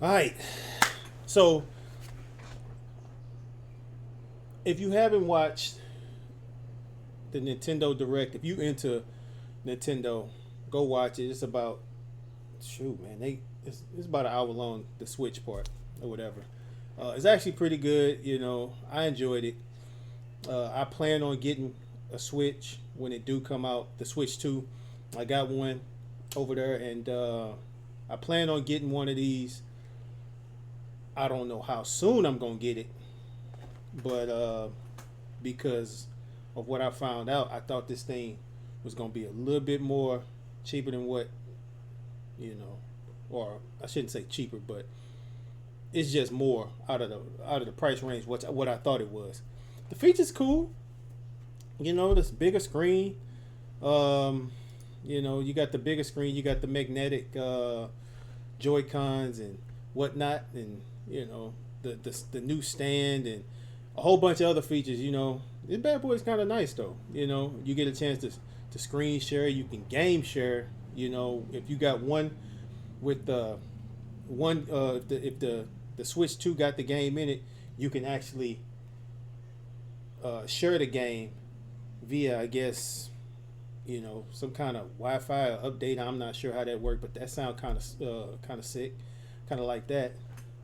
All right. So if you haven't watched the Nintendo Direct, if you into Nintendo, go watch it. It's about shoot, man. It's about an hour long. The Switch part or whatever. It's actually pretty good. I enjoyed it. I plan on getting a Switch when it do come out. The Switch 2. I got one over there, and I plan on getting one of these. I don't know how soon I'm gonna get it, but because of what I found out, I thought this thing was gonna be a little bit more cheaper than what you know, or I shouldn't say cheaper, but it's just more out of the price range what I thought it was. The features cool, this bigger screen. Um, you got the bigger screen, you got the magnetic Joy Cons and whatnot, and the new stand and a whole bunch of other features. This bad boy is kind of nice though. You get a chance to screen share, you can game share. If you got one with the one if the Switch 2 got the game in it, you can actually share the game via, I guess, some kind of Wi-Fi update. I'm not sure how that worked, but that sounds kind of sick, kind of like that.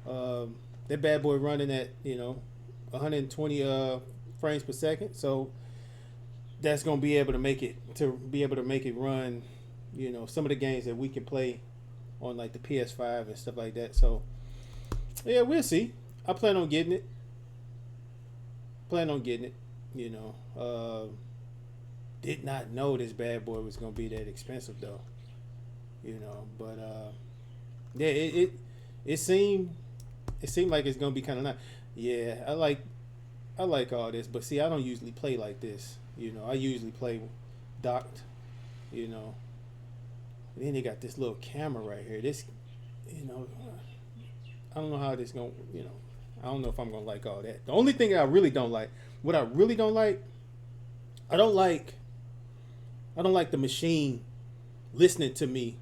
That bad boy running at 120 frames per second, so that's gonna be able to make it run, some of the games that we can play on like the PS5 and stuff like that. So yeah, we'll see. I plan on getting it. Plan on getting it. You know, did not know this bad boy was gonna be that expensive though. But yeah, it seemed like it's gonna be kind of nice. Yeah, I like all this, but see, I don't usually play like this. I usually play docked. You know, and then they got this little camera right here. This, you know, I don't know how this gonna. I don't know if I'm gonna like all that. The only thing I really don't like, what I really don't like, I don't like, I don't like the machine listening to me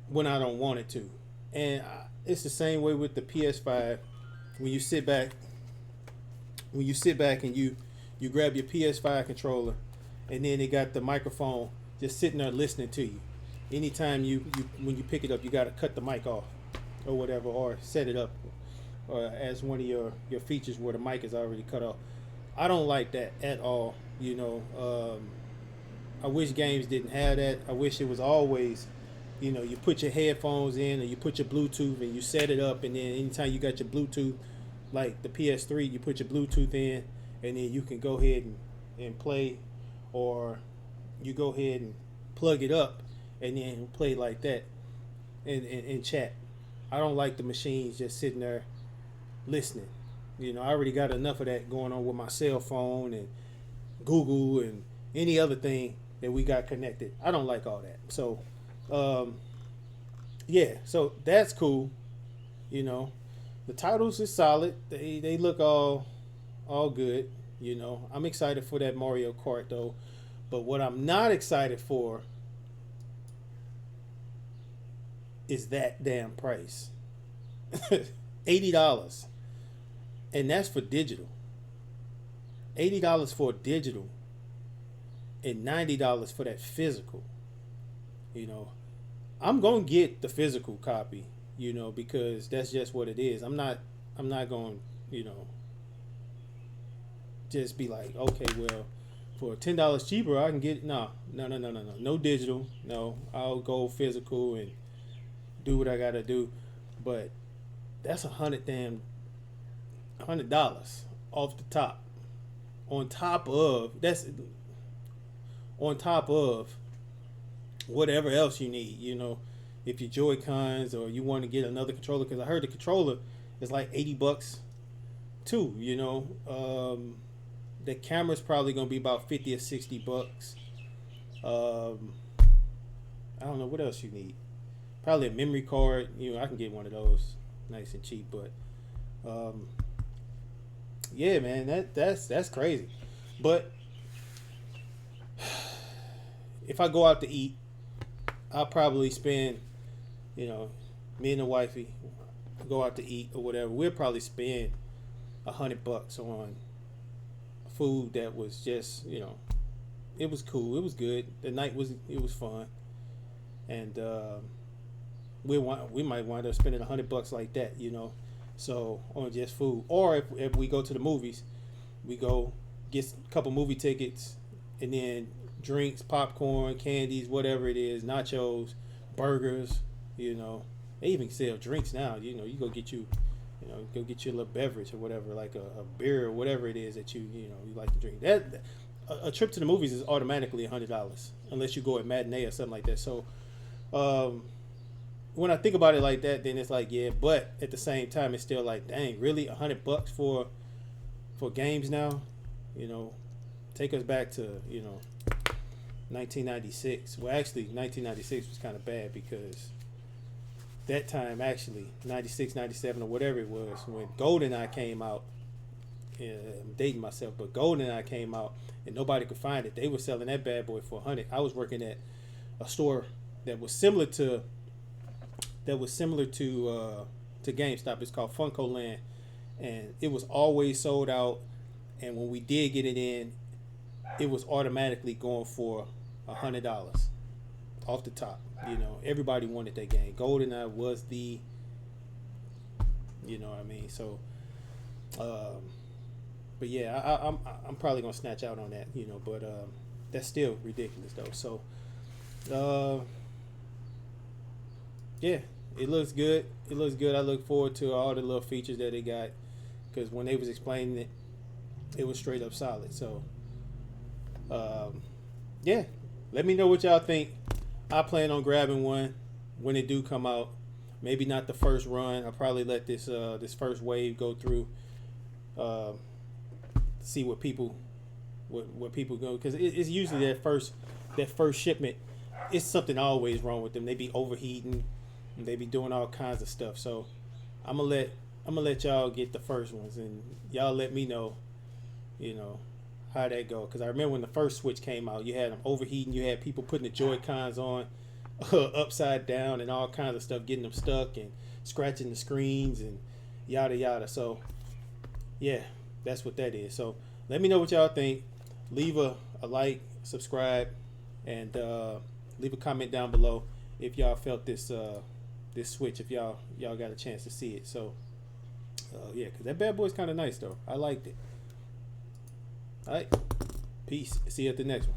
when I don't want it to, and it's the same way with the PS5. When you sit back, and you grab your PS5 controller, and then they got the microphone just sitting there listening to you. Anytime you when you pick it up, you got to cut the mic off or whatever, or set it up as one of your features where the mic is already cut off. I don't like that at all. I wish games didn't have that. I wish it was always, you put your headphones in or you put your Bluetooth and you set it up, and then anytime you got your Bluetooth, like the PS3, you put your Bluetooth in, and then you can go ahead and play, or you go ahead and plug it up and then play like that and chat. I don't like the machines just sitting there listening. I already got enough of that going on with my cell phone and Google and any other thing that we got connected. I don't like all that. So, yeah, so that's cool. The titles is solid. They look all good. I'm excited for that Mario Kart though, but what I'm not excited for is that damn price. $80, and that's for digital. $80 for digital, and $90 for that physical. You know, I'm gonna get the physical copy. Because that's just what it is. I'm not going. Just be like, okay, well, for $10 cheaper, I can get no digital. No, I'll go physical and do what I gotta do. But that's $100 off the top. On top of that's on top of whatever else you need. If you Joy Cons or you want to get another controller, because I heard the controller is like $80 too. The camera's probably gonna be about 50 or $60. Um, I don't know what else you need. Probably a memory card. I can get one of those, nice and cheap. But um, yeah, man, that's crazy. But if I go out to eat, I'll probably spend, you know, Me and the wifey go out to eat or whatever. We'll probably spend $100 on food that was just, it was cool. It was good. The night was fun, and we might wind up spending $100 like that, So on just food, or if we go to the movies, we go get a couple movie tickets, and then drinks, popcorn, candies, whatever it is, nachos, burgers. They even sell drinks now. You go get go get you a little beverage or whatever, like a beer or whatever it is that you like to drink. That a trip to the movies is automatically $100 unless you go at matinee or something like that. So, when I think about it like that, then it's like, yeah, but at the same time, it's still like, dang, really, $100 for games now. Take us back to 1996. Well, actually, 1996 was kind of bad because that time, actually, 96, 97, or whatever it was, when GoldenEye came out. I'm dating myself, but GoldenEye came out and nobody could find it. They were selling that bad boy for $100. I was working at a store that was similar to GameStop. It's called Funko Land, and it was always sold out. And when we did get it in, it was automatically going for $100 off the top. Everybody wanted that game. GoldenEye was the, what I mean. So, but yeah, I'm probably gonna snatch out on that. But that's still ridiculous though. So, yeah, it looks good. It looks good. I look forward to all the little features that they got, because when they was explaining it, it was straight up solid. So, yeah, let me know what y'all think. I plan on grabbing one when it do come out. Maybe not the first run. I'll probably let this first wave go through. See what people go, because it's usually that first shipment. It's something always wrong with them. They be overheating, and they be doing all kinds of stuff. So I'm gonna let y'all get the first ones, and y'all let me know, how that go. Because I remember when the first Switch came out, you had them overheating. You had people putting the Joy-Cons on upside down and all kinds of stuff, getting them stuck and scratching the screens and yada yada. So yeah, that's what that is. So let me know what y'all think. Leave a like, subscribe, and leave a comment down below if y'all felt this Switch, if y'all got a chance to see it. So yeah, because that bad boy's kind of nice though. I liked it. All right, peace. See you at the next one.